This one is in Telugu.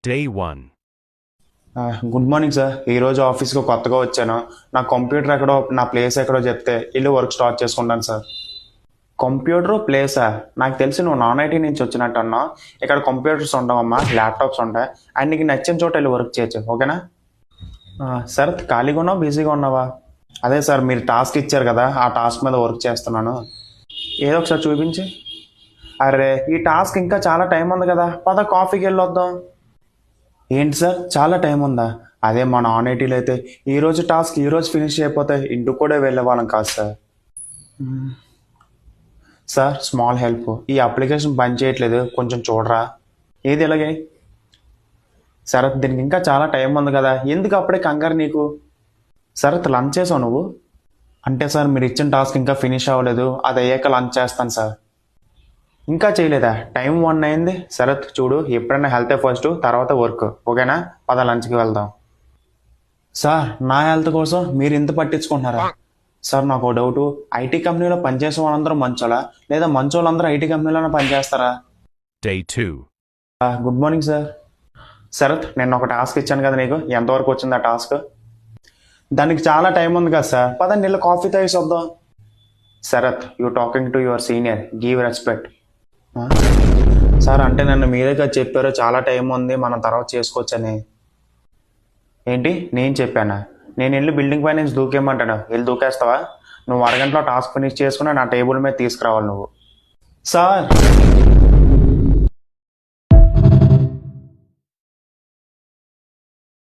Day 1. Good morning sir. ఈరోజు ఆఫీస్కి కొత్తగా వచ్చాను. నా కంప్యూటర్ ఎక్కడో, నా ప్లేస్ ఎక్కడో చెప్తే వెళ్ళి వర్క్ స్టార్ట్ చేసుకుంటాను సార్. కంప్యూటర్ ప్లేసా? నాకు తెలిసి నువ్వు నాన్ ఐటీ నుంచి వచ్చినట్టు అన్నావు. ఇక్కడ కంప్యూటర్స్ ఉండవమ్మా, ల్యాప్టాప్స్ ఉంటాయి. అండ్ నీకు నచ్చిన చోట వెళ్ళి వర్క్ చేయొచ్చు, ఓకేనా? సార్, ఖాళీగా ఉన్నావా, బిజీగా ఉన్నావా? అదే సార్, మీరు టాస్క్ ఇచ్చారు కదా, ఆ టాస్క్ మీద వర్క్ చేస్తున్నాను. ఏదో ఒకసారి చూపించి. అరే, ఈ టాస్క్ ఇంకా చాలా టైం ఉంది కదా, పద కాఫీకి వెళ్ళొద్దాం. ఏంటి సార్, చాలా టైం ఉందా? అదే మా నాన్ ఐటీలో అయితే ఈరోజు టాస్క్ ఈరోజు ఫినిష్ అయిపోతే ఇంటికి కూడా వెళ్ళేవాళ్ళం కాదు సార్. Sir, small help. ఈ అప్లికేషన్ పని చేయట్లేదు, కొంచెం చూడరా. ఏది ఎలాగే? శరత్, దీనికి ఇంకా చాలా టైం ఉంది కదా, ఎందుకు అప్పుడే కంగారు నీకు? శరత్, లంచ్ చేసావు నువ్వు? అంటే సార్, మీరు ఇచ్చిన టాస్క్ ఇంకా ఫినిష్ అవ్వలేదు, అది అయ్యాక లంచ్ చేస్తాను సార్. ఇంకా చేయలేదా? టైం 1 అయింది. శరత్, చూడు, ఎప్పుడైనా హెల్తే ఫస్ట్, తర్వాత వర్క్, ఓకేనా? పద లంచ్కి వెళ్దాం. సార్, నా హెల్త్ కోసం మీరు ఇంత పట్టించుకుంటున్నారా? సార్, నాకు డౌట్, ఐటీ కంపెనీలో పనిచేసే వాళ్ళందరూ మంచోళ్ళా, లేదా మంచోళ్ళందరూ ఐటీ కంపెనీలోనే పనిచేస్తారా? Day 2. Good morning sir. Sharath, నేను ఒక టాస్క్ ఇచ్చాను కదా నీకు, ఎంతవరకు వచ్చింది ఆ టాస్క్? దానికి చాలా టైం ఉంది కదా సార్, పదండి నీళ్ళు కాఫీ తాగేసి వద్దాం. Sharath, you talking to your senior, give respect. Sir, అంటే నన్ను మీరే కదా చెప్పారు చాలా టైం ఉంది, మనం తర్వాత చేసుకోవచ్చని. ఏంటి, నేను చెప్పానా? నేను వెళ్ళి బిల్డింగ్ పై నుంచి దూకేయమంటాను, వెళ్ళి దూకేస్తావా? నువ్వు అరగంటలో టాస్క్ ఫినిష్ చేసుకుని నా టేబుల్ మీద తీసుకురావాలి నువ్వు. సార్